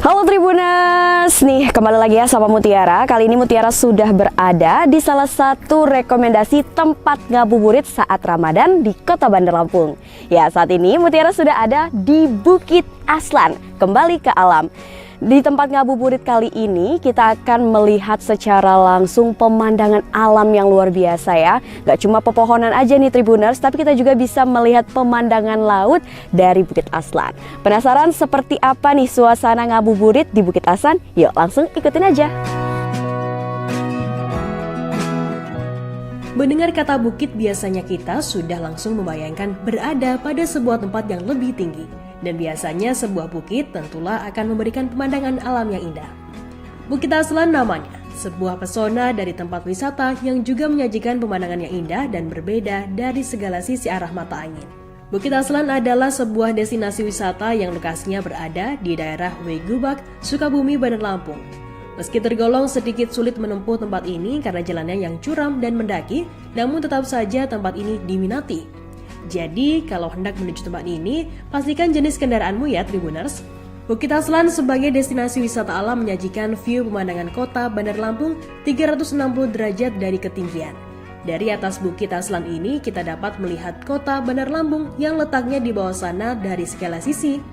Halo Tribuners, nih kembali lagi ya sama Mutiara. Kali ini Mutiara sudah berada di salah satu rekomendasi tempat ngabuburit saat Ramadan di Kota Bandar Lampung. Ya, saat ini Mutiara sudah ada di Bukit Aslan, kembali ke alam. Di tempat ngabuburit kali ini kita akan melihat secara langsung pemandangan alam yang luar biasa ya. Gak cuma pepohonan aja nih Tribuners, tapi kita juga bisa melihat pemandangan laut dari Bukit Aslan. Penasaran seperti apa nih suasana ngabuburit di Bukit Aslan? Yuk langsung ikutin aja. Mendengar kata bukit, biasanya kita sudah langsung membayangkan berada pada sebuah tempat yang lebih tinggi. Dan biasanya sebuah bukit tentulah akan memberikan pemandangan alam yang indah. Bukit Aslan namanya, sebuah pesona dari tempat wisata yang juga menyajikan pemandangan yang indah dan berbeda dari segala sisi arah mata angin. Bukit Aslan adalah sebuah destinasi wisata yang lokasinya berada di daerah Wegubak, Sukabumi, Bandar Lampung. Meski tergolong sedikit sulit menempuh tempat ini karena jalannya yang curam dan mendaki, namun tetap saja tempat ini diminati. Jadi, kalau hendak menuju tempat ini, pastikan jenis kendaraanmu ya Tribuners. Bukit Aslan sebagai destinasi wisata alam menyajikan view pemandangan kota Bandar Lampung 360 derajat dari ketinggian. Dari atas Bukit Aslan ini, kita dapat melihat kota Bandar Lampung yang letaknya di bawah sana dari segala sisi.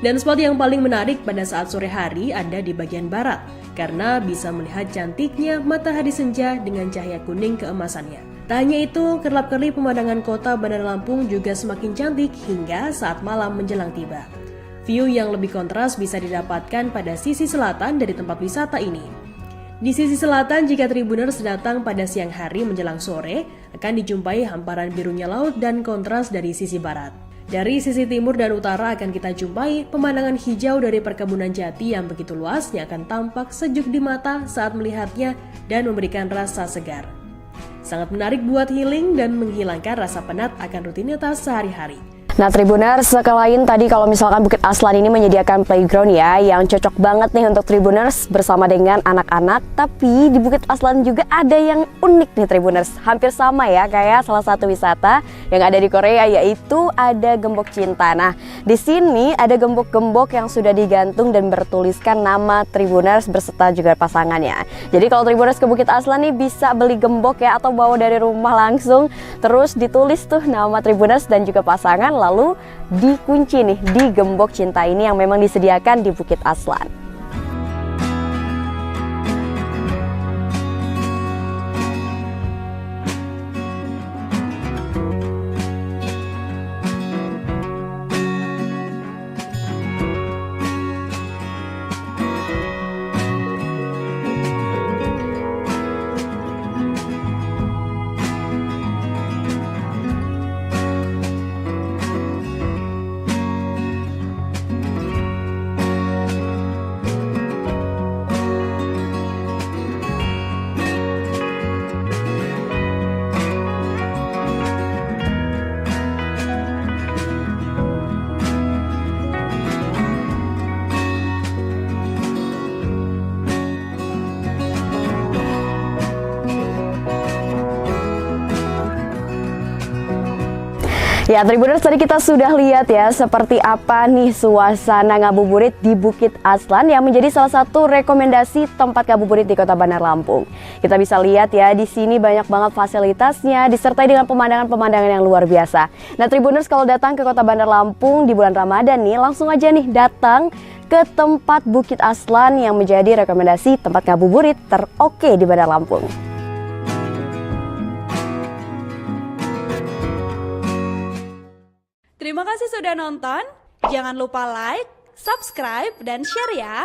Dan spot yang paling menarik pada saat sore hari ada di bagian barat, karena bisa melihat cantiknya matahari senja dengan cahaya kuning keemasannya. Tak hanya itu, kerlap-kerlip pemandangan kota Bandar Lampung juga semakin cantik hingga saat malam menjelang tiba. View yang lebih kontras bisa didapatkan pada sisi selatan dari tempat wisata ini. Di sisi selatan, jika Tribuners datang pada siang hari menjelang sore, akan dijumpai hamparan birunya laut dan kontras dari sisi barat. Dari sisi timur dan utara akan kita jumpai pemandangan hijau dari perkebunan jati yang begitu luas yang akan tampak sejuk di mata saat melihatnya dan memberikan rasa segar. Sangat menarik buat healing dan menghilangkan rasa penat akan rutinitas sehari-hari. Nah Tribuners, selain tadi kalau misalkan Bukit Aslan ini menyediakan playground ya yang cocok banget nih untuk Tribuners bersama dengan anak-anak, tapi di Bukit Aslan juga ada yang unik nih Tribuners. Hampir sama ya kayak salah satu wisata yang ada di Korea, yaitu ada Gembok Cinta. Nah, di sini ada gembok-gembok yang sudah digantung dan bertuliskan nama Tribuners beserta juga pasangannya. Jadi kalau Tribuners ke Bukit Aslan nih bisa beli gembok ya atau bawa dari rumah langsung, terus ditulis tuh nama Tribuners dan juga pasangan, lalu dikunci nih di Gembok Cinta ini yang memang disediakan di Bukit Aslan. Ya Tribuners, tadi kita sudah lihat ya seperti apa nih suasana ngabuburit di Bukit Aslan yang menjadi salah satu rekomendasi tempat ngabuburit di Kota Bandar Lampung. Kita bisa lihat ya di sini banyak banget fasilitasnya disertai dengan pemandangan-pemandangan yang luar biasa. Nah Tribuners, kalau datang ke Kota Bandar Lampung di bulan Ramadan nih, langsung aja nih datang ke tempat Bukit Aslan yang menjadi rekomendasi tempat ngabuburit teroke di Bandar Lampung. Terima kasih sudah nonton. Jangan lupa like, subscribe, dan share ya.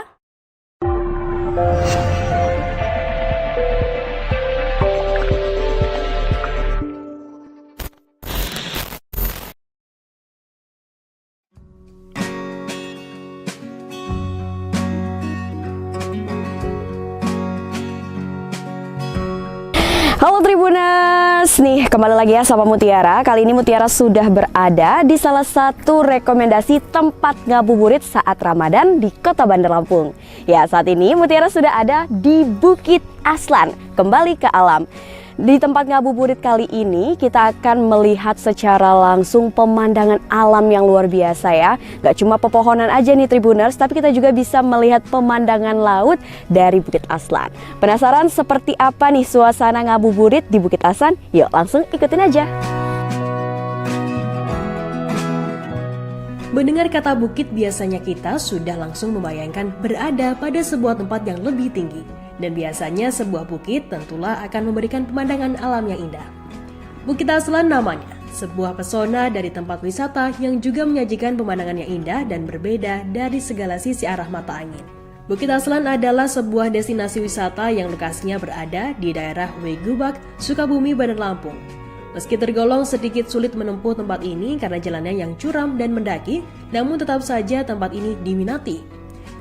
Halo Tribuners, nih kembali lagi ya sama Mutiara. Kali ini Mutiara sudah berada di salah satu rekomendasi tempat ngabuburit saat Ramadan di Kota Bandar Lampung. Ya, saat ini Mutiara sudah ada di Bukit Aslan, kembali ke alam. Di tempat ngabuburit kali ini kita akan melihat secara langsung pemandangan alam yang luar biasa ya. Gak cuma pepohonan aja nih Tribuners, tapi kita juga bisa melihat pemandangan laut dari Bukit Aslan. Penasaran seperti apa nih suasana ngabuburit di Bukit Aslan? Yuk langsung ikutin aja. Mendengar kata bukit, biasanya kita sudah langsung membayangkan berada pada sebuah tempat yang lebih tinggi. Dan biasanya sebuah bukit tentulah akan memberikan pemandangan alam yang indah. Bukit Aslan namanya, sebuah pesona dari tempat wisata yang juga menyajikan pemandangan yang indah dan berbeda dari segala sisi arah mata angin. Bukit Aslan adalah sebuah destinasi wisata yang lokasinya berada di daerah Wegubak, Sukabumi, Bandar Lampung. Meski tergolong sedikit sulit menempuh tempat ini karena jalannya yang curam dan mendaki, namun tetap saja tempat ini diminati.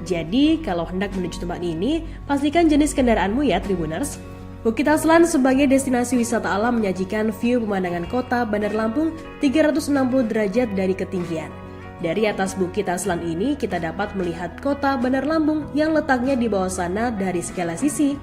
Jadi, kalau hendak menuju tempat ini, pastikan jenis kendaraanmu ya Tribuners. Bukit Aslan sebagai destinasi wisata alam menyajikan view pemandangan kota Bandar Lampung 360 derajat dari ketinggian. Dari atas Bukit Aslan ini, kita dapat melihat kota Bandar Lampung yang letaknya di bawah sana dari segala sisi.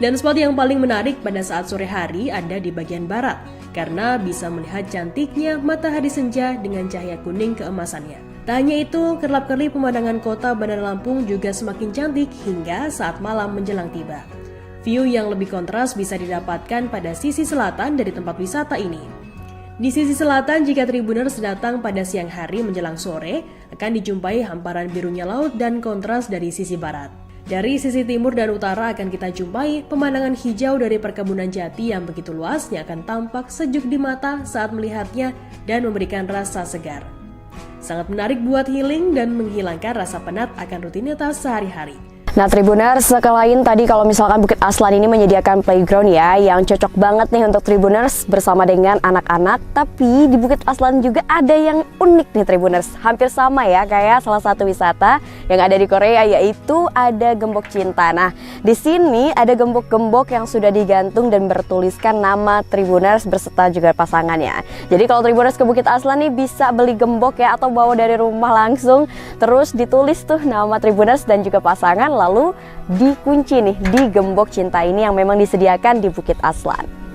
Dan spot yang paling menarik pada saat sore hari ada di bagian barat, karena bisa melihat cantiknya matahari senja dengan cahaya kuning keemasannya. Tak hanya itu, kerlap-kerlip pemandangan kota Bandar Lampung juga semakin cantik hingga saat malam menjelang tiba. View yang lebih kontras bisa didapatkan pada sisi selatan dari tempat wisata ini. Di sisi selatan, jika Tribuners datang pada siang hari menjelang sore, akan dijumpai hamparan birunya laut dan kontras dari sisi barat. Dari sisi timur dan utara akan kita jumpai pemandangan hijau dari perkebunan jati yang begitu luas yang akan tampak sejuk di mata saat melihatnya dan memberikan rasa segar. Sangat menarik buat healing dan menghilangkan rasa penat akan rutinitas sehari-hari. Nah Tribuners, sekalian tadi kalau misalkan Bukit Aslan ini menyediakan playground ya yang cocok banget nih untuk Tribuners bersama dengan anak-anak. Tapi di Bukit Aslan juga ada yang unik nih Tribuners. Hampir sama ya kayak salah satu wisata yang ada di Korea, yaitu ada Gembok Cinta. Nah di sini ada gembok-gembok yang sudah digantung dan bertuliskan nama Tribuners beserta juga pasangannya. Jadi kalau Tribuners ke Bukit Aslan nih bisa beli gembok ya atau bawa dari rumah langsung. Terus ditulis tuh nama Tribuners dan juga pasangan, lalu dikunci nih di Gembok Cinta ini yang memang disediakan di Bukit Aslan.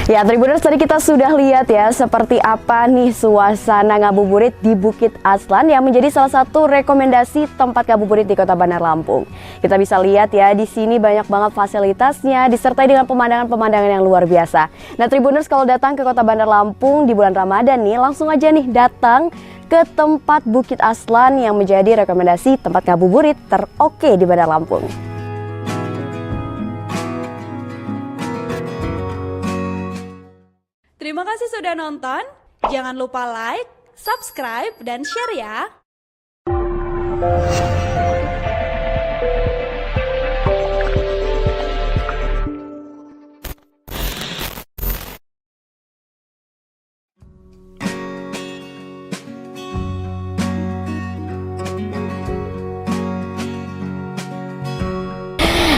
Ya Tribuners, tadi kita sudah lihat ya seperti apa nih suasana ngabuburit di Bukit Aslan yang menjadi salah satu rekomendasi tempat ngabuburit di Kota Bandar Lampung. Kita bisa lihat ya di sini banyak banget fasilitasnya disertai dengan pemandangan-pemandangan yang luar biasa. Nah Tribuners, kalau datang ke Kota Bandar Lampung di bulan Ramadan nih, langsung aja nih datang ke tempat Bukit Aslan yang menjadi rekomendasi tempat ngabuburit teroke di Bandar Lampung. Terima kasih sudah nonton. Jangan lupa like, subscribe, dan share ya.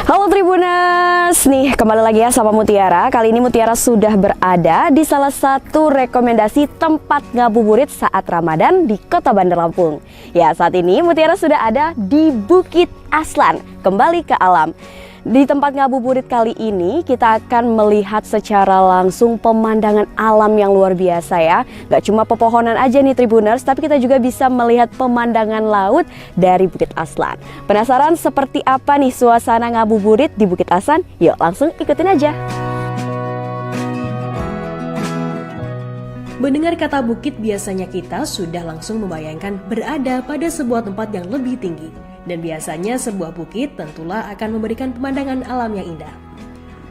Halo Tribuners, nih kembali lagi ya sama Mutiara. Kali ini Mutiara sudah berada di salah satu rekomendasi tempat ngabuburit saat Ramadan di Kota Bandar Lampung. Ya, saat ini Mutiara sudah ada di Bukit Aslan, kembali ke alam. Di tempat ngabuburit kali ini kita akan melihat secara langsung pemandangan alam yang luar biasa ya. Gak cuma pepohonan aja nih Tribuners, tapi kita juga bisa melihat pemandangan laut dari Bukit Aslan. Penasaran seperti apa nih suasana ngabuburit di Bukit Aslan? Yuk langsung ikutin aja. Mendengar kata bukit biasanya kita sudah langsung membayangkan berada pada sebuah tempat yang lebih tinggi. Dan biasanya sebuah bukit tentulah akan memberikan pemandangan alam yang indah.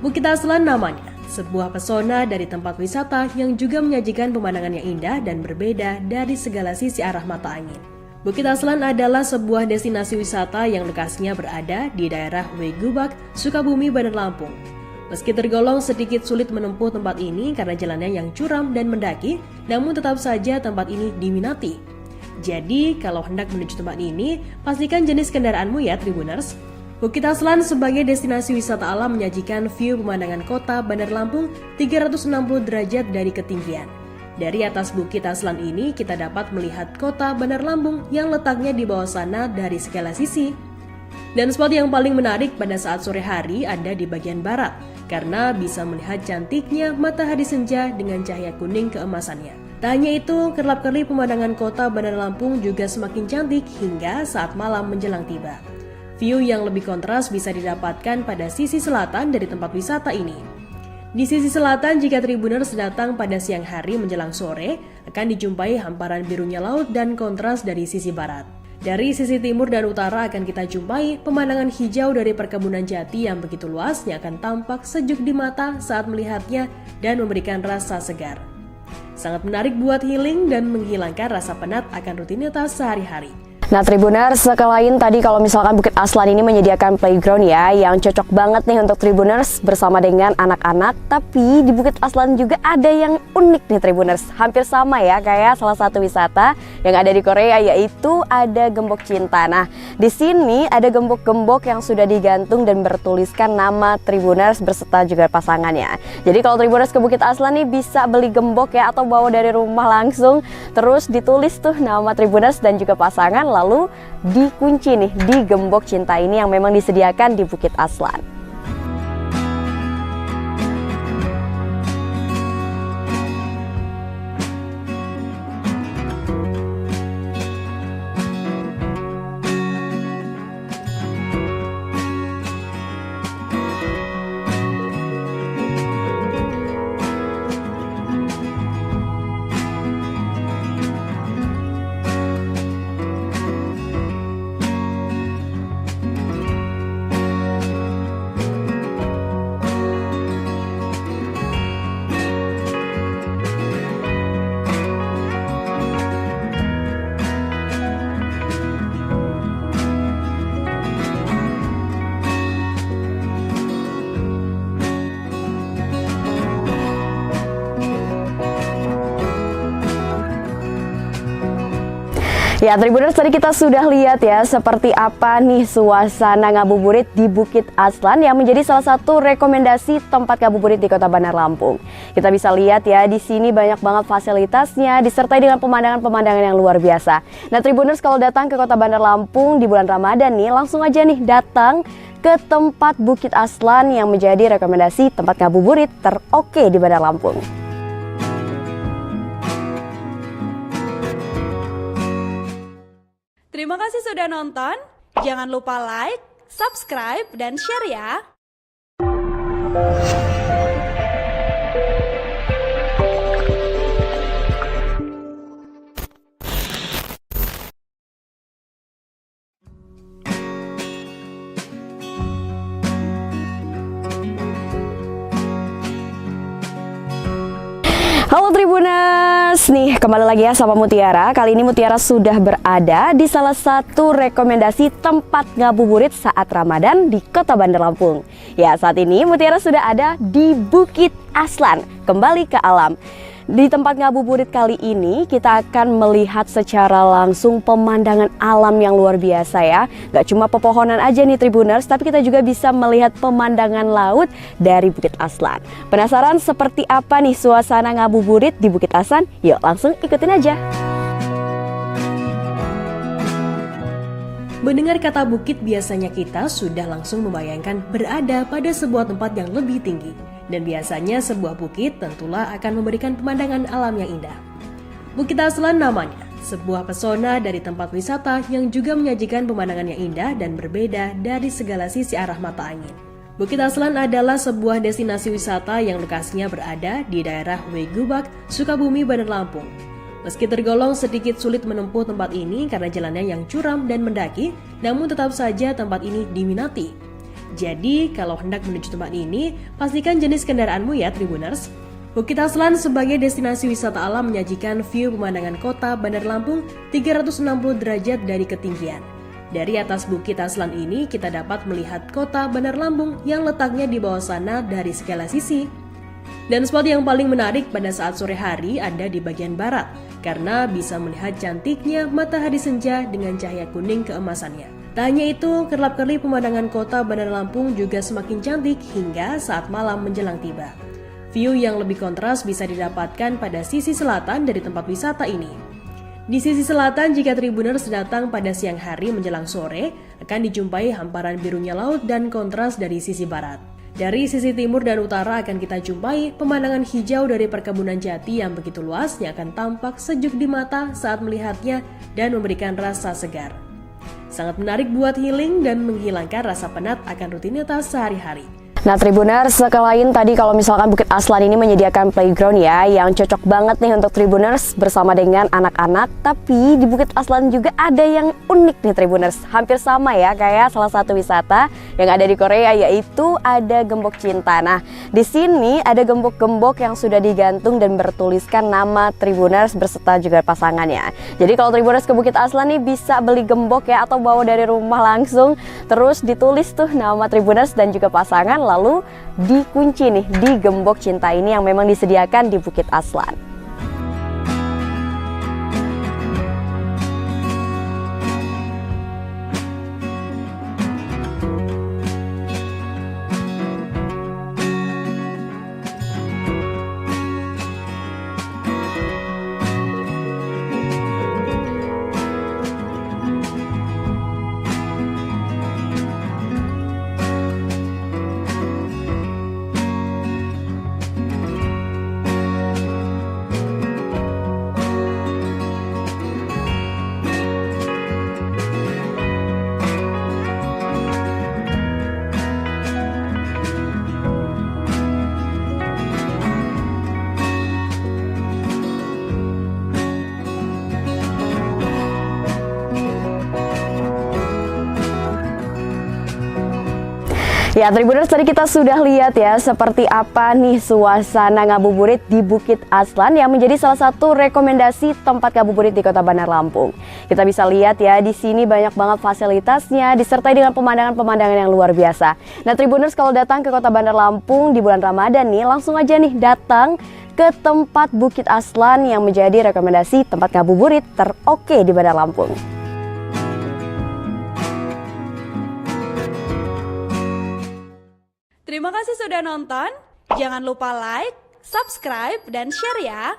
Bukit Aslan namanya, sebuah pesona dari tempat wisata yang juga menyajikan pemandangan yang indah dan berbeda dari segala sisi arah mata angin. Bukit Aslan adalah sebuah destinasi wisata yang lokasinya berada di daerah Wegubak, Sukabumi, Bandar Lampung. Meski tergolong sedikit sulit menempuh tempat ini karena jalannya yang curam dan mendaki, namun tetap saja tempat ini diminati. Jadi, kalau hendak menuju tempat ini, pastikan jenis kendaraanmu ya Tribuners. Bukit Aslan sebagai destinasi wisata alam menyajikan view pemandangan kota Bandar Lampung 360 derajat dari ketinggian. Dari atas Bukit Aslan ini, kita dapat melihat kota Bandar Lampung yang letaknya di bawah sana dari segala sisi. Dan spot yang paling menarik pada saat sore hari ada di bagian barat, karena bisa melihat cantiknya matahari senja dengan cahaya kuning keemasannya. Tak hanya itu, kerlap-kerlip pemandangan kota Bandar Lampung juga semakin cantik hingga saat malam menjelang tiba. View yang lebih kontras bisa didapatkan pada sisi selatan dari tempat wisata ini. Di sisi selatan, jika Tribuners datang pada siang hari menjelang sore, akan dijumpai hamparan birunya laut dan kontras dari sisi barat. Dari sisi timur dan utara akan kita jumpai pemandangan hijau dari perkebunan jati yang begitu luas yang akan tampak sejuk di mata saat melihatnya dan memberikan rasa segar. Sangat menarik buat healing dan menghilangkan rasa penat akan rutinitas sehari-hari. Nah Tribuners, sekalian tadi kalau misalkan Bukit Aslan ini menyediakan playground ya yang cocok banget nih untuk Tribuners bersama dengan anak-anak. Tapi di Bukit Aslan juga ada yang unik nih Tribuners. Hampir sama ya kayak salah satu wisata yang ada di Korea, yaitu ada Gembok Cinta. Nah di sini ada gembok-gembok yang sudah digantung dan bertuliskan nama Tribuners beserta juga pasangannya. Jadi kalau Tribuners ke Bukit Aslan nih bisa beli gembok ya atau bawa dari rumah langsung, terus ditulis tuh nama Tribuners dan juga pasangan, lalu dikunci nih di Gembok Cinta ini yang memang disediakan di Bukit Aslan. Ya Tribuners, tadi kita sudah lihat ya seperti apa nih suasana ngabuburit di Bukit Aslan yang menjadi salah satu rekomendasi tempat ngabuburit di Kota Bandar Lampung. Kita bisa lihat ya di sini banyak banget fasilitasnya disertai dengan pemandangan-pemandangan yang luar biasa. Nah Tribuners, kalau datang ke Kota Bandar Lampung di bulan Ramadan nih, langsung aja nih datang ke tempat Bukit Aslan yang menjadi rekomendasi tempat ngabuburit teroke di Bandar Lampung. Terima kasih sudah nonton. Jangan lupa like, subscribe, dan share ya. Halo Tribuners, nih kembali lagi ya sama Mutiara. Kali ini Mutiara sudah berada di salah satu rekomendasi tempat ngabuburit saat Ramadan di Kota Bandar Lampung. Ya, saat ini Mutiara sudah ada di Bukit Aslan, kembali ke alam. Di tempat ngabuburit kali ini kita akan melihat secara langsung pemandangan alam yang luar biasa ya. Gak cuma pepohonan aja nih Tribuners, tapi kita juga bisa melihat pemandangan laut dari Bukit Aslan. Penasaran seperti apa nih suasana ngabuburit di Bukit Aslan? Yuk langsung ikutin aja. Mendengar kata bukit biasanya kita sudah langsung membayangkan berada pada sebuah tempat yang lebih tinggi. Dan biasanya sebuah bukit tentulah akan memberikan pemandangan alam yang indah. Bukit Aslan namanya, sebuah pesona dari tempat wisata yang juga menyajikan pemandangan yang indah dan berbeda dari segala sisi arah mata angin. Bukit Aslan adalah sebuah destinasi wisata yang lokasinya berada di daerah Wegubak, Sukabumi, Bandar Lampung. Meski tergolong sedikit sulit menempuh tempat ini karena jalannya yang curam dan mendaki, namun tetap saja tempat ini diminati. Jadi, kalau hendak menuju tempat ini, pastikan jenis kendaraanmu ya Tribuners. Bukit Aslan sebagai destinasi wisata alam menyajikan view pemandangan kota Bandar Lampung 360 derajat dari ketinggian. Dari atas Bukit Aslan ini kita dapat melihat kota Bandar Lampung yang letaknya di bawah sana dari segala sisi. Dan spot yang paling menarik pada saat sore hari ada di bagian barat, karena bisa melihat cantiknya matahari senja dengan cahaya kuning keemasannya. Tak hanya itu, kerlap-kerlip pemandangan kota Bandar Lampung juga semakin cantik hingga saat malam menjelang tiba. View yang lebih kontras bisa didapatkan pada sisi selatan dari tempat wisata ini. Di sisi selatan, jika Tribuners datang pada siang hari menjelang sore, akan dijumpai hamparan birunya laut dan kontras dari sisi barat. Dari sisi timur dan utara akan kita jumpai pemandangan hijau dari perkebunan jati yang begitu luas yang akan tampak sejuk di mata saat melihatnya dan memberikan rasa segar. Sangat menarik buat healing dan menghilangkan rasa penat akan rutinitas sehari-hari. Nah Tribuners, sekalian tadi kalau misalkan Bukit Aslan ini menyediakan playground ya yang cocok banget nih untuk Tribuners bersama dengan anak-anak. Tapi di Bukit Aslan juga ada yang unik nih Tribuners. Hampir sama ya kayak salah satu wisata yang ada di Korea, yaitu ada Gembok Cinta. Nah di sini ada gembok-gembok yang sudah digantung dan bertuliskan nama Tribuners berserta juga pasangannya. Jadi kalau Tribuners ke Bukit Aslan nih bisa beli gembok ya atau bawa dari rumah langsung. Terus ditulis tuh nama Tribuners dan juga pasangan, lalu dikunci nih di Gembok Cinta ini yang memang disediakan di Bukit Aslan. Ya Tribuners, tadi kita sudah lihat ya seperti apa nih suasana ngabuburit di Bukit Aslan yang menjadi salah satu rekomendasi tempat ngabuburit di Kota Bandar Lampung. Kita bisa lihat ya di sini banyak banget fasilitasnya disertai dengan pemandangan-pemandangan yang luar biasa. Nah Tribuners, kalau datang ke Kota Bandar Lampung di bulan Ramadan nih, langsung aja nih datang ke tempat Bukit Aslan yang menjadi rekomendasi tempat ngabuburit teroke di Bandar Lampung. Terima kasih sudah nonton. Jangan lupa like, subscribe, dan share ya.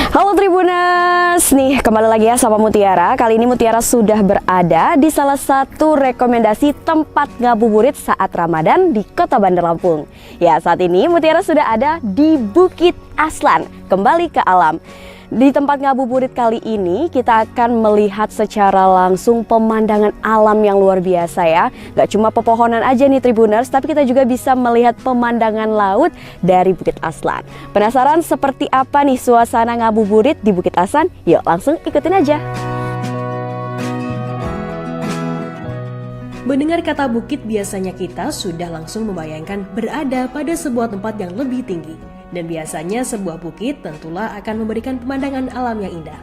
Halo Tribuners, nih kembali lagi ya sama Mutiara. Kali ini Mutiara sudah berada di salah satu rekomendasi tempat ngabuburit saat Ramadan di Kota Bandar Lampung. Ya, saat ini Mutiara sudah ada di Bukit Aslan, kembali ke alam. Di tempat ngabuburit kali ini kita akan melihat secara langsung pemandangan alam yang luar biasa ya. Gak cuma pepohonan aja nih Tribuners, tapi kita juga bisa melihat pemandangan laut dari Bukit Aslan. Penasaran seperti apa nih suasana ngabuburit di Bukit Aslan? Yuk langsung ikutin aja. Mendengar kata bukit, biasanya kita sudah langsung membayangkan berada pada sebuah tempat yang lebih tinggi. Dan biasanya sebuah bukit tentulah akan memberikan pemandangan alam yang indah.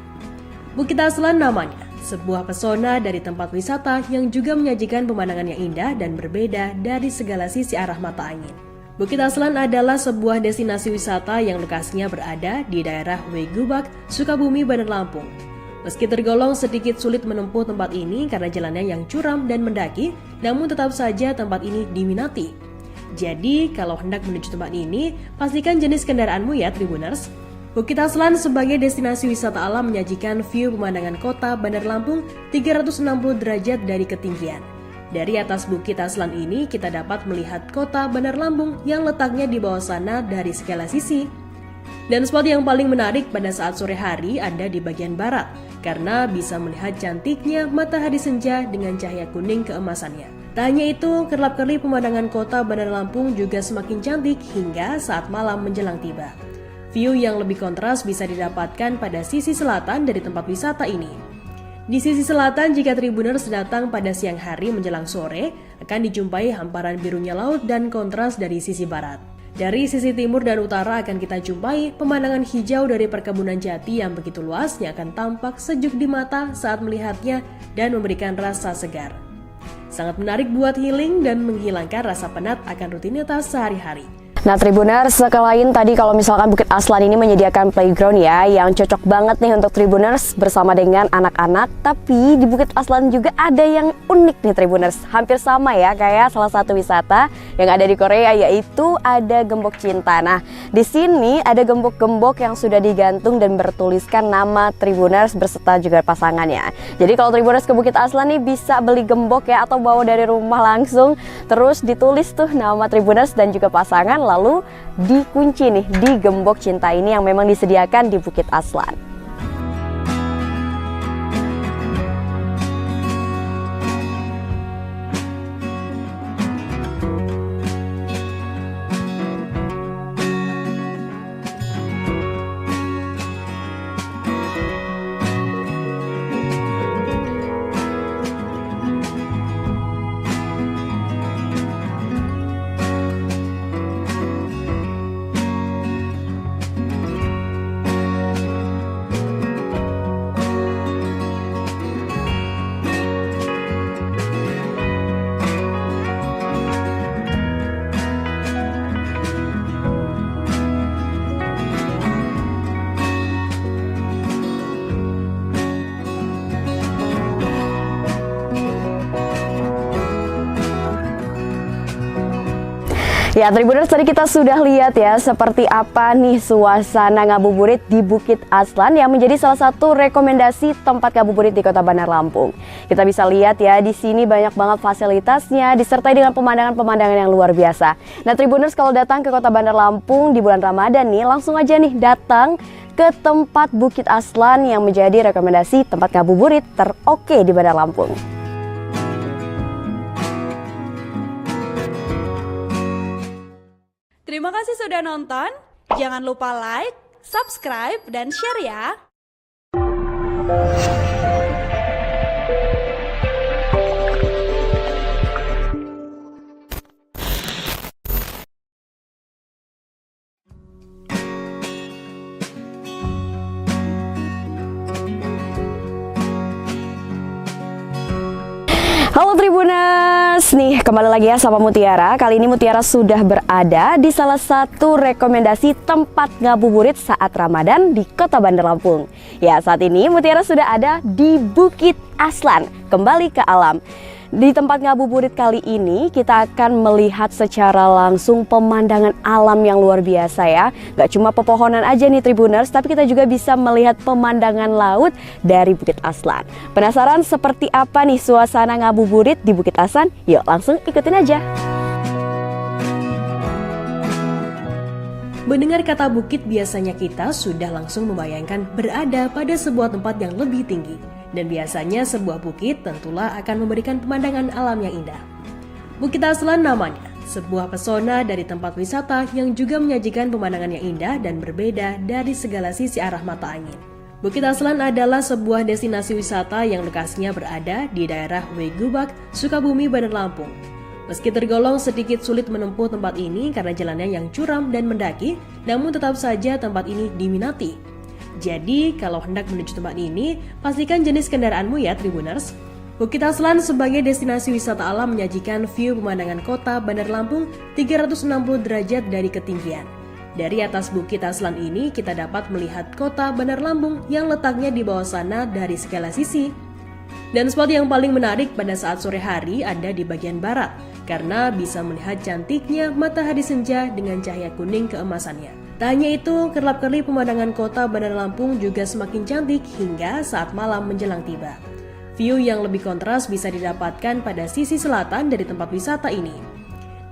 Bukit Aslan namanya, sebuah pesona dari tempat wisata yang juga menyajikan pemandangan yang indah dan berbeda dari segala sisi arah mata angin. Bukit Aslan adalah sebuah destinasi wisata yang lokasinya berada di daerah Wegubak, Sukabumi, Bandar Lampung. Meski tergolong sedikit sulit menempuh tempat ini karena jalannya yang curam dan mendaki, namun tetap saja tempat ini diminati. Jadi, kalau hendak menuju tempat ini, pastikan jenis kendaraanmu ya Tribuners. Bukit Aslan sebagai destinasi wisata alam menyajikan view pemandangan kota Bandar Lampung 360 derajat dari ketinggian. Dari atas Bukit Aslan ini kita dapat melihat kota Bandar Lampung yang letaknya di bawah sana dari segala sisi. Dan spot yang paling menarik pada saat sore hari ada di bagian barat, karena bisa melihat cantiknya matahari senja dengan cahaya kuning keemasannya. Tak hanya itu, kerlap-kerlip pemandangan kota Bandar Lampung juga semakin cantik hingga saat malam menjelang tiba. View yang lebih kontras bisa didapatkan pada sisi selatan dari tempat wisata ini. Di sisi selatan, jika Tribuners datang pada siang hari menjelang sore, akan dijumpai hamparan birunya laut dan kontras dari sisi barat. Dari sisi timur dan utara akan kita jumpai pemandangan hijau dari perkebunan jati yang begitu luas yang akan tampak sejuk di mata saat melihatnya dan memberikan rasa segar. Sangat menarik buat healing dan menghilangkan rasa penat akan rutinitas sehari-hari. Nah Tribuners, sekalian tadi kalau misalkan Bukit Aslan ini menyediakan playground ya yang cocok banget nih untuk Tribuners bersama dengan anak-anak. Tapi di Bukit Aslan juga ada yang unik nih Tribuners, hampir sama ya kayak salah satu wisata yang ada di Korea, yaitu ada Gembok Cinta. Nah di sini ada gembok-gembok yang sudah digantung dan bertuliskan nama Tribuners beserta juga pasangannya. Jadi kalau Tribuners ke Bukit Aslan nih bisa beli gembok ya atau bawa dari rumah langsung, terus ditulis tuh nama Tribuners dan juga pasangan, lalu dikunci nih di Gembok Cinta ini yang memang disediakan di Bukit Aslan. Ya Tribuners, tadi kita sudah lihat ya seperti apa nih suasana ngabuburit di Bukit Aslan yang menjadi salah satu rekomendasi tempat ngabuburit di Kota Bandar Lampung. Kita bisa lihat ya di sini banyak banget fasilitasnya disertai dengan pemandangan-pemandangan yang luar biasa. Nah Tribuners, kalau datang ke Kota Bandar Lampung di bulan Ramadan nih, langsung aja nih datang ke tempat Bukit Aslan yang menjadi rekomendasi tempat ngabuburit teroke di Bandar Lampung. Terima kasih sudah nonton. Jangan lupa like, subscribe, dan share ya. Halo Tribuners, nih kembali lagi ya sama Mutiara. Kali ini Mutiara sudah berada di salah satu rekomendasi tempat ngabuburit saat Ramadan di Kota Bandar Lampung. Ya, saat ini Mutiara sudah ada di Bukit Aslan, kembali ke alam. Di tempat ngabuburit kali ini kita akan melihat secara langsung pemandangan alam yang luar biasa ya. Gak cuma pepohonan aja nih Tribuners, tapi kita juga bisa melihat pemandangan laut dari Bukit Aslan. Penasaran seperti apa nih suasana ngabuburit di Bukit Aslan? Yuk langsung ikutin aja. Mendengar kata bukit, biasanya kita sudah langsung membayangkan berada pada sebuah tempat yang lebih tinggi. Dan biasanya sebuah bukit tentulah akan memberikan pemandangan alam yang indah. Bukit Aslan namanya, sebuah pesona dari tempat wisata yang juga menyajikan pemandangan yang indah dan berbeda dari segala sisi arah mata angin. Bukit Aslan adalah sebuah destinasi wisata yang lokasinya berada di daerah Wegubak, Sukabumi, Bandar Lampung. Meski tergolong sedikit sulit menempuh tempat ini karena jalannya yang curam dan mendaki, namun tetap saja tempat ini diminati. Jadi, kalau hendak menuju tempat ini, pastikan jenis kendaraanmu ya Tribuners. Bukit Aslan sebagai destinasi wisata alam menyajikan view pemandangan kota Bandar Lampung 360 derajat dari ketinggian. Dari atas Bukit Aslan ini, kita dapat melihat kota Bandar Lampung yang letaknya di bawah sana dari segala sisi. Dan spot yang paling menarik pada saat sore hari ada di bagian barat, karena bisa melihat cantiknya matahari senja dengan cahaya kuning keemasannya. Tak hanya itu, kerlap-kerlip pemandangan kota Bandar Lampung juga semakin cantik hingga saat malam menjelang tiba. View yang lebih kontras bisa didapatkan pada sisi selatan dari tempat wisata ini.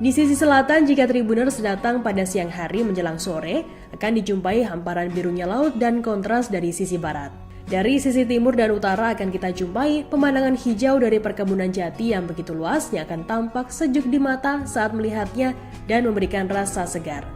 Di sisi selatan, jika Tribuners datang pada siang hari menjelang sore, akan dijumpai hamparan birunya laut dan kontras dari sisi barat. Dari sisi timur dan utara akan kita jumpai pemandangan hijau dari perkebunan jati yang begitu luas yang akan tampak sejuk di mata saat melihatnya dan memberikan rasa segar.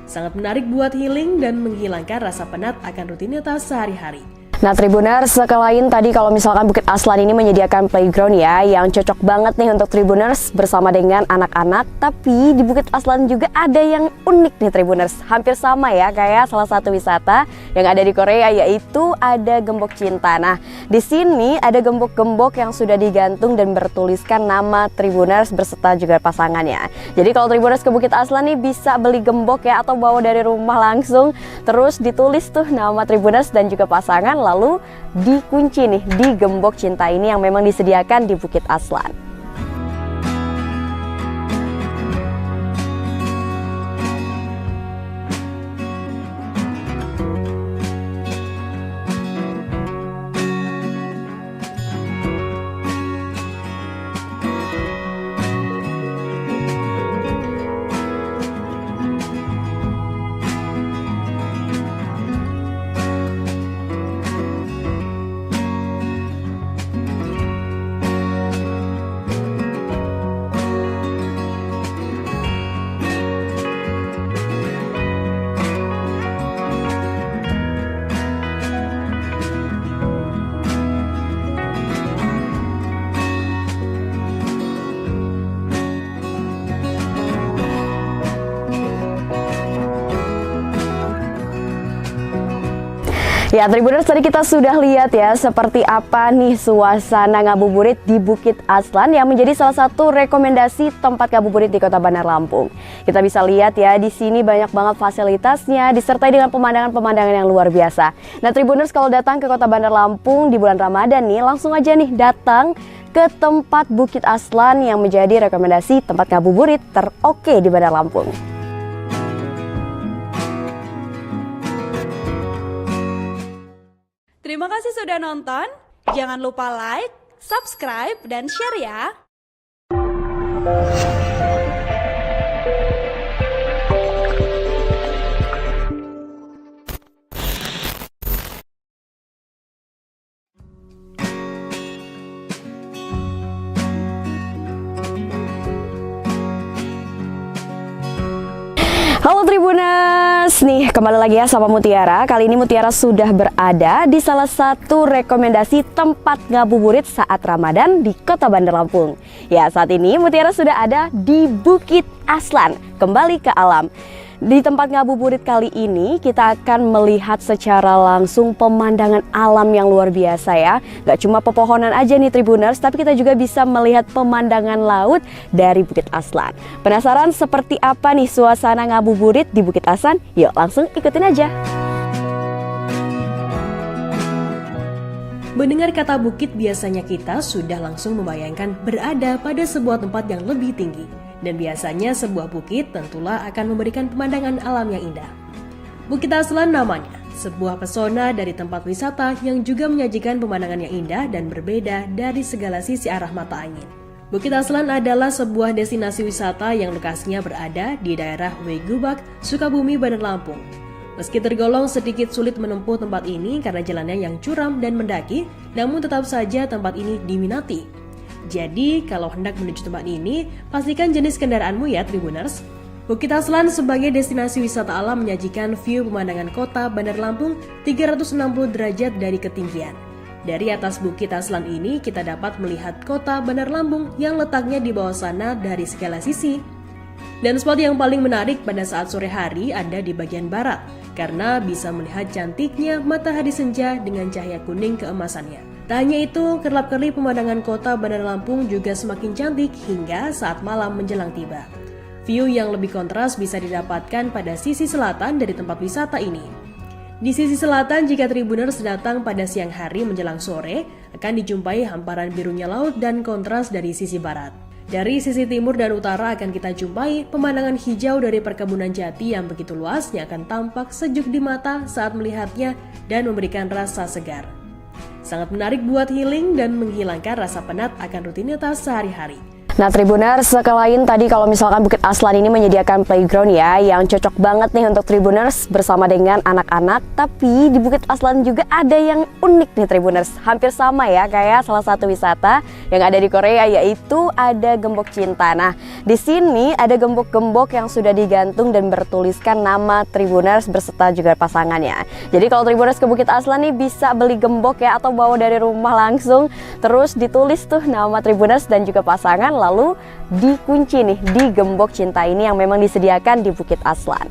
Sangat menarik buat healing dan menghilangkan rasa penat akan rutinitas sehari-hari. Nah Tribuners, sekalian tadi kalau misalkan Bukit Aslan ini menyediakan playground ya yang cocok banget nih untuk Tribuners bersama dengan anak-anak. Tapi di Bukit Aslan juga ada yang unik nih Tribuners. Hampir sama ya kayak salah satu wisata yang ada di Korea, yaitu ada Gembok Cinta. Nah di sini ada gembok-gembok yang sudah digantung dan bertuliskan nama Tribuners beserta juga pasangannya. Jadi kalau Tribuners ke Bukit Aslan nih bisa beli gembok ya atau bawa dari rumah langsung, terus ditulis tuh nama Tribuners dan juga pasangan, lalu dikunci nih di Gembok Cinta ini yang memang disediakan di Bukit Aslan. Ya Tribuners, tadi kita sudah lihat ya seperti apa nih suasana ngabuburit di Bukit Aslan yang menjadi salah satu rekomendasi tempat ngabuburit di Kota Bandar Lampung. Kita bisa lihat ya di sini banyak banget fasilitasnya disertai dengan pemandangan-pemandangan yang luar biasa. Nah Tribuners, kalau datang ke Kota Bandar Lampung di bulan Ramadan nih, langsung aja nih datang ke tempat Bukit Aslan yang menjadi rekomendasi tempat ngabuburit teroke di Bandar Lampung. Terima kasih sudah nonton. Jangan lupa like, subscribe, dan share ya. Halo Tribuners, nih kembali lagi ya sama Mutiara. Kali ini Mutiara sudah berada di salah satu rekomendasi tempat ngabuburit saat Ramadan di Kota Bandar Lampung. Ya, saat ini Mutiara sudah ada di Bukit Aslan, kembali ke alam. Di tempat ngabuburit kali ini kita akan melihat secara langsung pemandangan alam yang luar biasa ya. Gak cuma pepohonan aja nih Tribuners, tapi kita juga bisa melihat pemandangan laut dari Bukit Aslan. Penasaran seperti apa nih suasana ngabuburit di Bukit Aslan? Yuk langsung ikutin aja. Mendengar kata bukit, biasanya kita sudah langsung membayangkan berada pada sebuah tempat yang lebih tinggi. Dan biasanya sebuah bukit tentulah akan memberikan pemandangan alam yang indah. Bukit Aslan namanya, sebuah pesona dari tempat wisata yang juga menyajikan pemandangan yang indah dan berbeda dari segala sisi arah mata angin. Bukit Aslan adalah sebuah destinasi wisata yang lokasinya berada di daerah Wegubak, Sukabumi, Bandar Lampung. Meski tergolong sedikit sulit menempuh tempat ini karena jalannya yang curam dan mendaki, namun tetap saja tempat ini diminati. Jadi, kalau hendak menuju tempat ini, pastikan jenis kendaraanmu ya Tribuners. Bukit Aslan sebagai destinasi wisata alam menyajikan view pemandangan kota Bandar Lampung 360 derajat dari ketinggian. Dari atas Bukit Aslan ini, kita dapat melihat kota Bandar Lampung yang letaknya di bawah sana dari segala sisi. Dan spot yang paling menarik pada saat sore hari ada di bagian barat, karena bisa melihat cantiknya matahari senja dengan cahaya kuning keemasannya. Tak hanya itu, kerlap-kerlip pemandangan kota Bandar Lampung juga semakin cantik hingga saat malam menjelang tiba. View yang lebih kontras bisa didapatkan pada sisi selatan dari tempat wisata ini. Di sisi selatan, jika Tribuners datang pada siang hari menjelang sore, akan dijumpai hamparan birunya laut dan kontras dari sisi barat. Dari sisi timur dan utara akan kita jumpai pemandangan hijau dari perkebunan jati yang begitu luasnya akan tampak sejuk di mata saat melihatnya dan memberikan rasa segar. Sangat menarik buat healing dan menghilangkan rasa penat akan rutinitas sehari-hari. Nah Tribuners, sekalian tadi kalau misalkan Bukit Aslan ini menyediakan playground ya yang cocok banget nih untuk Tribuners bersama dengan anak-anak. Tapi di Bukit Aslan juga ada yang unik nih Tribuners. Hampir sama ya kayak salah satu wisata yang ada di Korea, yaitu ada Gembok Cinta. Nah di sini ada gembok-gembok yang sudah digantung dan bertuliskan nama Tribuners beserta juga pasangannya. Jadi kalau Tribuners ke Bukit Aslan nih bisa beli gembok ya atau bawa dari rumah langsung, terus ditulis tuh nama Tribuners dan juga pasangan, lalu dikunci nih di Gembok Cinta ini yang memang disediakan di Bukit Aslan.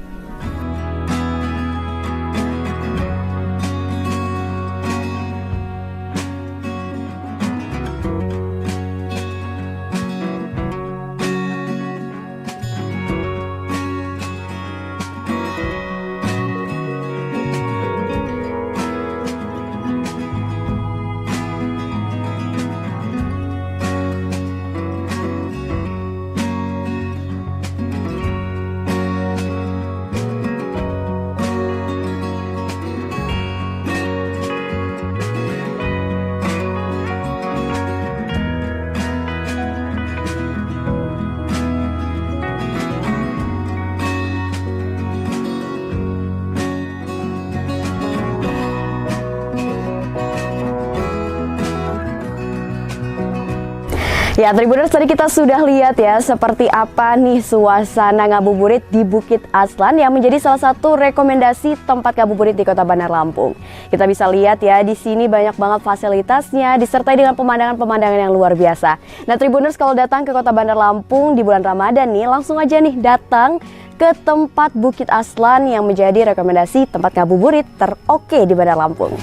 Ya Tribuners, tadi kita sudah lihat ya seperti apa nih suasana ngabuburit di Bukit Aslan yang menjadi salah satu rekomendasi tempat ngabuburit di Kota Bandar Lampung. Kita bisa lihat ya di sini banyak banget fasilitasnya disertai dengan pemandangan-pemandangan yang luar biasa. Nah Tribuners, kalau datang ke Kota Bandar Lampung di bulan Ramadan nih, langsung aja nih datang ke tempat Bukit Aslan yang menjadi rekomendasi tempat ngabuburit teroke di Bandar Lampung.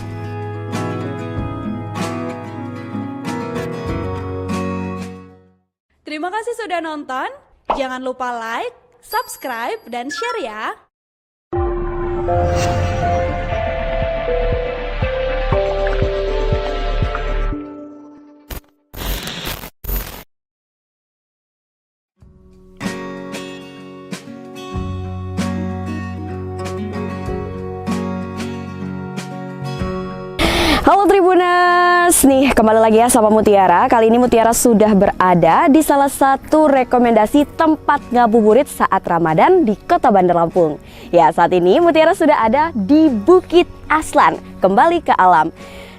Terima kasih sudah nonton. Jangan lupa like, subscribe, dan share ya. Halo Tribuners, nih kembali lagi ya sama Mutiara. Kali ini Mutiara sudah berada di salah satu rekomendasi tempat ngabuburit saat Ramadan di Kota Bandar Lampung. Ya, saat ini Mutiara sudah ada di Bukit Aslan, kembali ke alam.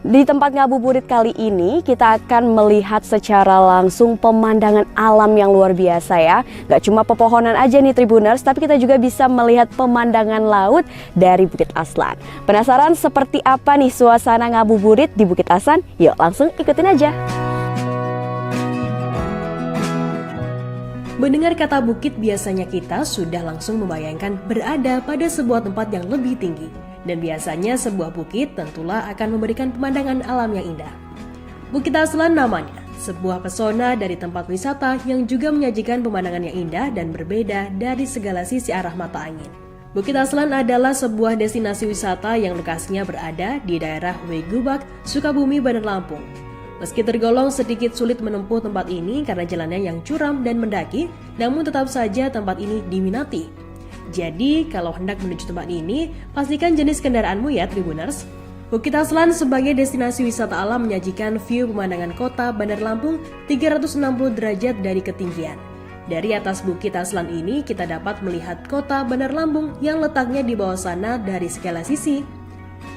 Di tempat ngabuburit kali ini kita akan melihat secara langsung pemandangan alam yang luar biasa ya. Gak cuma pepohonan aja nih Tribuners, tapi kita juga bisa melihat pemandangan laut dari Bukit Aslan. Penasaran seperti apa nih suasana ngabuburit di Bukit Aslan? Yuk langsung ikutin aja. Mendengar kata bukit, biasanya kita sudah langsung membayangkan berada pada sebuah tempat yang lebih tinggi. Dan biasanya sebuah bukit tentulah akan memberikan pemandangan alam yang indah. Bukit Aslan namanya, sebuah pesona dari tempat wisata yang juga menyajikan pemandangan yang indah dan berbeda dari segala sisi arah mata angin. Bukit Aslan adalah sebuah destinasi wisata yang lokasinya berada di daerah Wegubak, Sukabumi, Bandar Lampung. Meski tergolong sedikit sulit menempuh tempat ini karena jalannya yang curam dan mendaki, namun tetap saja tempat ini diminati. Jadi, kalau hendak menuju tempat ini, pastikan jenis kendaraanmu ya Tribuners. Bukit Aslan sebagai destinasi wisata alam menyajikan view pemandangan kota Bandar Lampung 360 derajat dari ketinggian. Dari atas Bukit Aslan ini, kita dapat melihat kota Bandar Lampung yang letaknya di bawah sana dari segala sisi.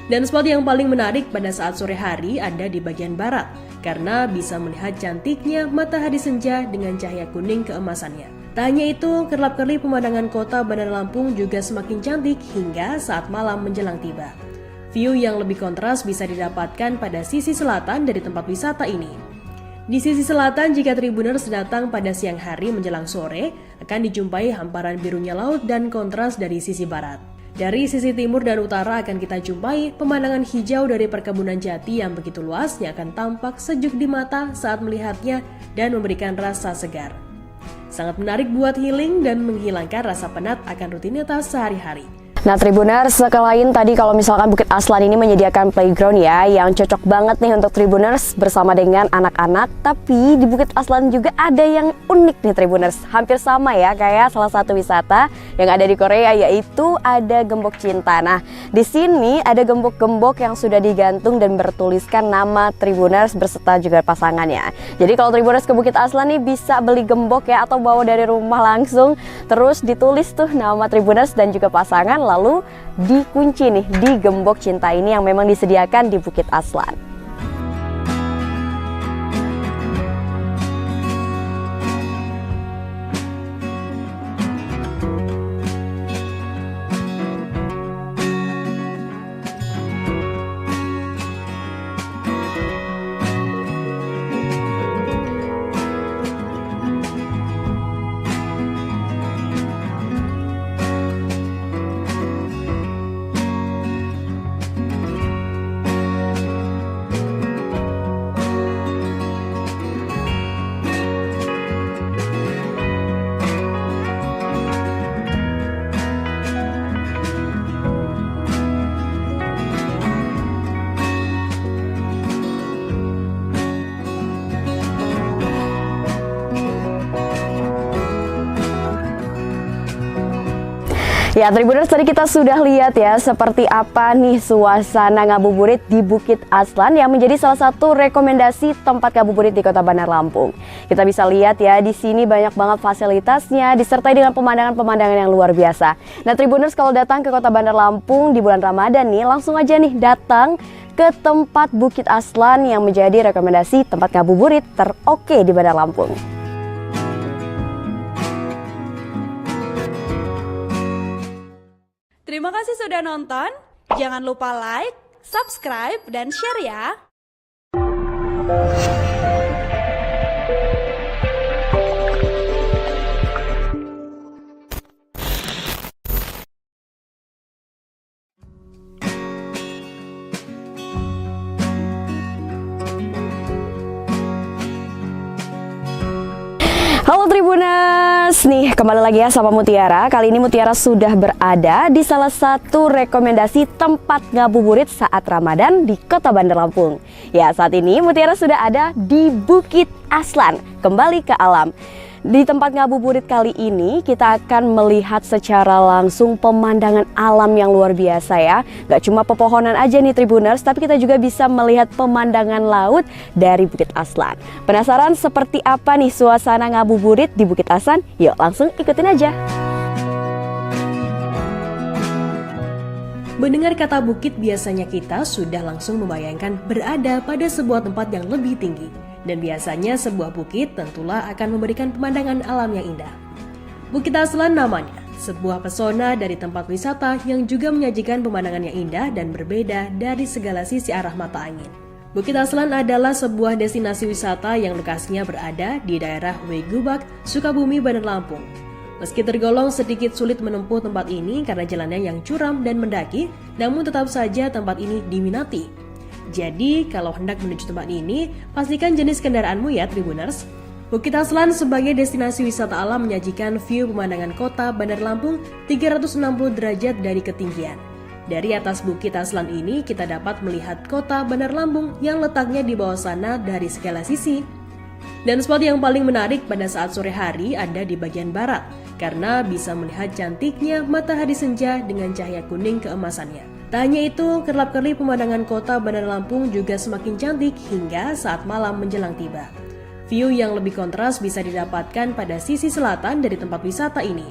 Dan spot yang paling menarik pada saat sore hari ada di bagian barat, karena bisa melihat cantiknya matahari senja dengan cahaya kuning keemasannya. Tak hanya itu, kerlap-kerlip pemandangan kota Bandar Lampung juga semakin cantik hingga saat malam menjelang tiba. View yang lebih kontras bisa didapatkan pada sisi selatan dari tempat wisata ini. Di sisi selatan, jika Tribuners datang pada siang hari menjelang sore, akan dijumpai hamparan birunya laut dan kontras dari sisi barat. Dari sisi timur dan utara akan kita jumpai pemandangan hijau dari perkebunan jati yang begitu luasnya akan tampak sejuk di mata saat melihatnya dan memberikan rasa segar. Sangat menarik buat healing dan menghilangkan rasa penat akan rutinitas sehari-hari. Nah Tribuners, sekalian tadi kalau misalkan Bukit Aslan ini menyediakan playground ya yang cocok banget nih untuk Tribuners bersama dengan anak-anak. Tapi di Bukit Aslan juga ada yang unik nih Tribuners, hampir sama ya kayak salah satu wisata yang ada di Korea, yaitu ada Gembok Cinta. Nah di sini ada gembok-gembok yang sudah digantung dan bertuliskan nama Tribuners berserta juga pasangannya. Jadi kalau Tribuners ke Bukit Aslan nih bisa beli gembok ya atau bawa dari rumah langsung, terus ditulis tuh nama Tribuners dan juga pasangan, lalu dikunci nih di Gembok Cinta ini yang memang disediakan di Bukit Aslan. Ya Tribuners, tadi kita sudah lihat ya seperti apa nih suasana ngabuburit di Bukit Aslan yang menjadi salah satu rekomendasi tempat ngabuburit di Kota Bandar Lampung. Kita bisa lihat ya di sini banyak banget fasilitasnya disertai dengan pemandangan-pemandangan yang luar biasa. Nah Tribuners, kalau datang ke Kota Bandar Lampung di bulan Ramadan nih, langsung aja nih datang ke tempat Bukit Aslan yang menjadi rekomendasi tempat ngabuburit teroke di Bandar Lampung. Terima kasih sudah nonton. Jangan lupa like, subscribe, dan share ya. Halo Tribuners, nih kembali lagi ya sama Mutiara. Kali ini Mutiara sudah berada di salah satu rekomendasi tempat ngabuburit saat Ramadan di Kota Bandar Lampung. Ya saat ini Mutiara sudah ada di Bukit Aslan, kembali ke alam. Di tempat ngabuburit kali ini kita akan melihat secara langsung pemandangan alam yang luar biasa ya. Gak cuma pepohonan aja nih Tribuners, tapi kita juga bisa melihat pemandangan laut dari Bukit Aslan. Penasaran seperti apa nih suasana ngabuburit di Bukit Aslan? Yuk langsung ikutin aja. Mendengar kata bukit, biasanya kita sudah langsung membayangkan berada pada sebuah tempat yang lebih tinggi. Dan biasanya sebuah bukit tentulah akan memberikan pemandangan alam yang indah. Bukit Aslan namanya, sebuah pesona dari tempat wisata yang juga menyajikan pemandangan yang indah dan berbeda dari segala sisi arah mata angin. Bukit Aslan adalah sebuah destinasi wisata yang lokasinya berada di daerah Wegubak, Sukabumi, Bandar Lampung. Meski tergolong sedikit sulit menempuh tempat ini karena jalannya yang curam dan mendaki, namun tetap saja tempat ini diminati. Jadi, kalau hendak menuju tempat ini, pastikan jenis kendaraanmu ya Tribuners. Bukit Aslan sebagai destinasi wisata alam menyajikan view pemandangan kota Bandar Lampung 360 derajat dari ketinggian. Dari atas Bukit Aslan ini, kita dapat melihat kota Bandar Lampung yang letaknya di bawah sana dari segala sisi. Dan spot yang paling menarik pada saat sore hari ada di bagian barat, karena bisa melihat cantiknya matahari senja dengan cahaya kuning keemasannya. Tak hanya itu, kerlap-kerlip pemandangan kota Bandar Lampung juga semakin cantik hingga saat malam menjelang tiba. View yang lebih kontras bisa didapatkan pada sisi selatan dari tempat wisata ini.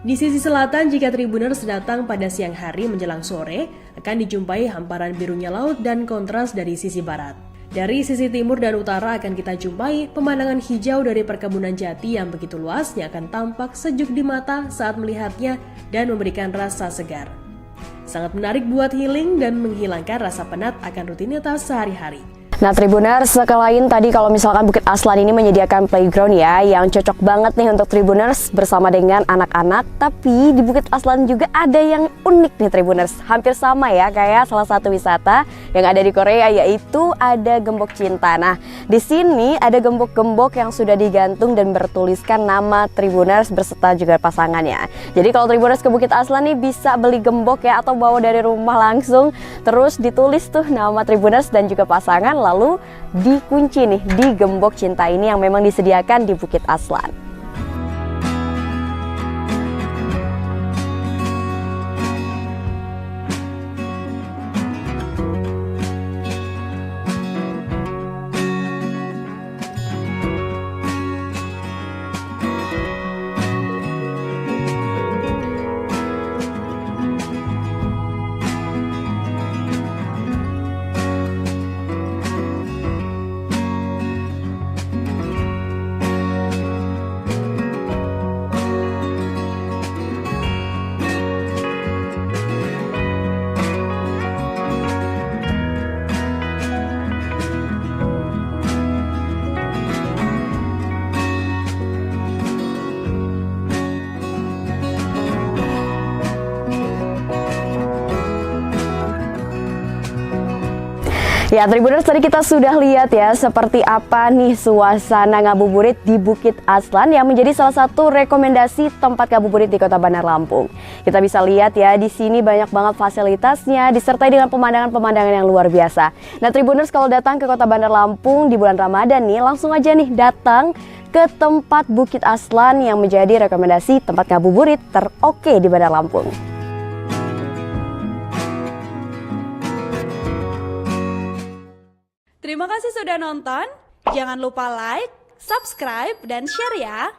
Di sisi selatan, jika Tribuners datang pada siang hari menjelang sore, akan dijumpai hamparan birunya laut dan kontras dari sisi barat. Dari sisi timur dan utara akan kita jumpai pemandangan hijau dari perkebunan jati yang begitu luas yang akan tampak sejuk di mata saat melihatnya dan memberikan rasa segar. Sangat menarik buat healing dan menghilangkan rasa penat akan rutinitas sehari-hari. Nah Tribuners, sekalian tadi kalau misalkan Bukit Aslan ini menyediakan playground ya yang cocok banget nih untuk Tribuners bersama dengan anak-anak. Tapi di Bukit Aslan juga ada yang unik nih Tribuners. Hampir sama ya kayak salah satu wisata yang ada di Korea, yaitu ada Gembok Cinta. Nah di sini ada gembok-gembok yang sudah digantung dan bertuliskan nama Tribuners beserta juga pasangannya. Jadi kalau Tribuners ke Bukit Aslan nih bisa beli gembok ya atau bawa dari rumah langsung, terus ditulis tuh nama Tribuners dan juga pasangan, lalu dikunci nih di Gembok Cinta ini yang memang disediakan di Bukit Aslan. Ya Tribuners, tadi kita sudah lihat ya seperti apa nih suasana ngabuburit di Bukit Aslan yang menjadi salah satu rekomendasi tempat ngabuburit di Kota Bandar Lampung. Kita bisa lihat ya di sini banyak banget fasilitasnya disertai dengan pemandangan-pemandangan yang luar biasa. Nah Tribuners, kalau datang ke Kota Bandar Lampung di bulan Ramadan nih, langsung aja nih datang ke tempat Bukit Aslan yang menjadi rekomendasi tempat ngabuburit teroke di Bandar Lampung. Terima kasih sudah nonton. Jangan lupa like, subscribe, dan share ya.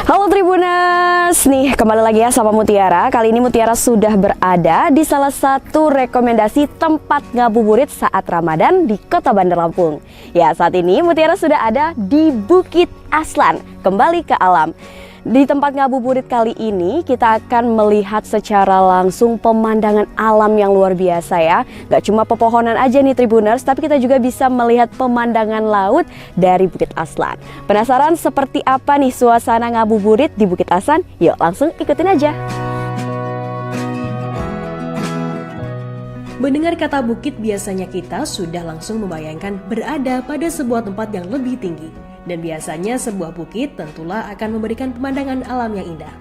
Halo Tribuners, nih kembali lagi ya sama Mutiara. Kali ini Mutiara sudah berada di salah satu rekomendasi tempat ngabuburit saat Ramadan di Kota Bandar Lampung. Ya, saat ini Mutiara sudah ada di Bukit Aslan, kembali ke alam. Di tempat ngabuburit kali ini kita akan melihat secara langsung pemandangan alam yang luar biasa ya. Gak cuma pepohonan aja nih Tribuners, tapi kita juga bisa melihat pemandangan laut dari Bukit Aslan. Penasaran seperti apa nih suasana ngabuburit di Bukit Aslan? Yuk langsung ikutin aja. Mendengar kata bukit, biasanya kita sudah langsung membayangkan berada pada sebuah tempat yang lebih tinggi. Dan biasanya sebuah bukit tentulah akan memberikan pemandangan alam yang indah.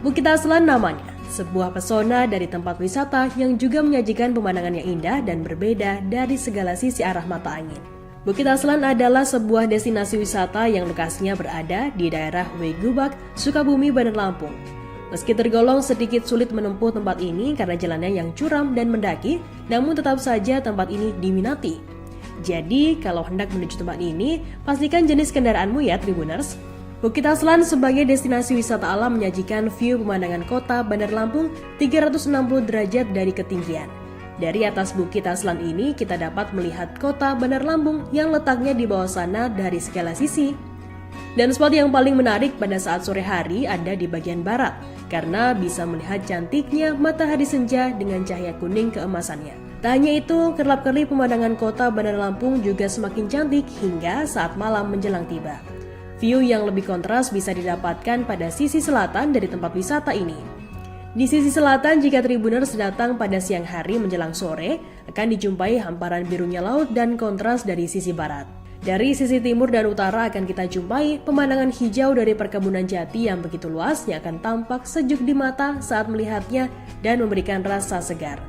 Bukit Aslan namanya, sebuah pesona dari tempat wisata yang juga menyajikan pemandangan yang indah dan berbeda dari segala sisi arah mata angin. Bukit Aslan adalah sebuah destinasi wisata yang lokasinya berada di daerah Wegubak, Sukabumi, Bandar Lampung. Meski tergolong sedikit sulit menempuh tempat ini karena jalannya yang curam dan mendaki, namun tetap saja tempat ini diminati. Jadi, kalau hendak menuju tempat ini, pastikan jenis kendaraanmu ya Tribuners. Bukit Aslan sebagai destinasi wisata alam menyajikan view pemandangan kota Bandar Lampung 360 derajat dari ketinggian. Dari atas Bukit Aslan ini, kita dapat melihat kota Bandar Lampung yang letaknya di bawah sana dari segala sisi. Dan spot yang paling menarik pada saat sore hari ada di bagian barat, karena bisa melihat cantiknya matahari senja dengan cahaya kuning keemasannya. Tak hanya itu, kerlap-kerlip pemandangan kota Bandar Lampung juga semakin cantik hingga saat malam menjelang tiba. View yang lebih kontras bisa didapatkan pada sisi selatan dari tempat wisata ini. Di sisi selatan, jika Tribuners datang pada siang hari menjelang sore, akan dijumpai hamparan birunya laut dan kontras dari sisi barat. Dari sisi timur dan utara akan kita jumpai pemandangan hijau dari perkebunan jati yang begitu luas yang akan tampak sejuk di mata saat melihatnya dan memberikan rasa segar.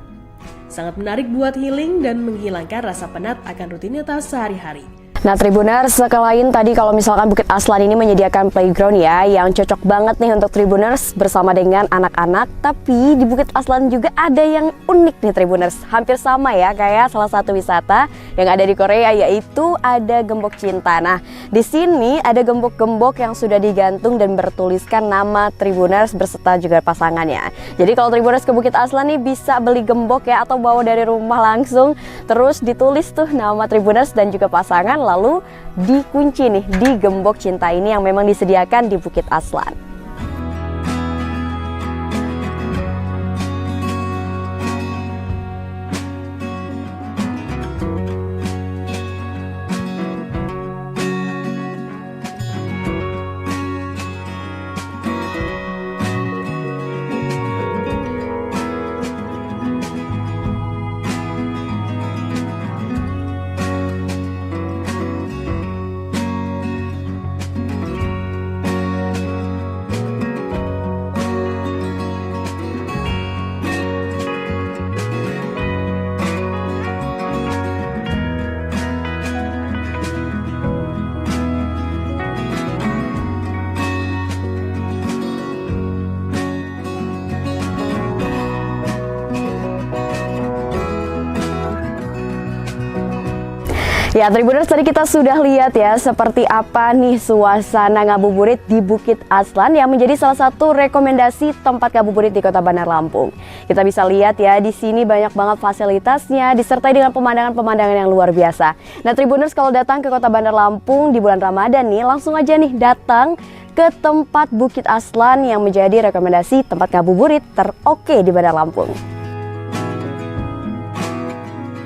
Sangat menarik buat healing dan menghilangkan rasa penat akan rutinitas sehari-hari. Nah Tribuners, sekalian tadi kalau misalkan Bukit Aslan ini menyediakan playground ya yang cocok banget nih untuk Tribuners bersama dengan anak-anak. Tapi di Bukit Aslan juga ada yang unik nih Tribuners. Hampir sama ya kayak salah satu wisata yang ada di Korea, yaitu ada Gembok Cinta. Nah di sini ada gembok-gembok yang sudah digantung dan bertuliskan nama Tribuners berserta juga pasangannya. Jadi kalau Tribuners ke Bukit Aslan nih bisa beli gembok ya atau bawa dari rumah langsung. Terus ditulis tuh nama Tribuners dan juga pasangan, lalu dikunci nih di Gembok Cinta ini yang memang disediakan di Bukit Aslan. Ya Tribuners, tadi kita sudah lihat ya seperti apa nih suasana ngabuburit di Bukit Aslan yang menjadi salah satu rekomendasi tempat ngabuburit di Kota Bandar Lampung. Kita bisa lihat ya di sini banyak banget fasilitasnya disertai dengan pemandangan-pemandangan yang luar biasa. Nah Tribuners, kalau datang ke Kota Bandar Lampung di bulan Ramadan nih, langsung aja nih datang ke tempat Bukit Aslan yang menjadi rekomendasi tempat ngabuburit teroke di Bandar Lampung.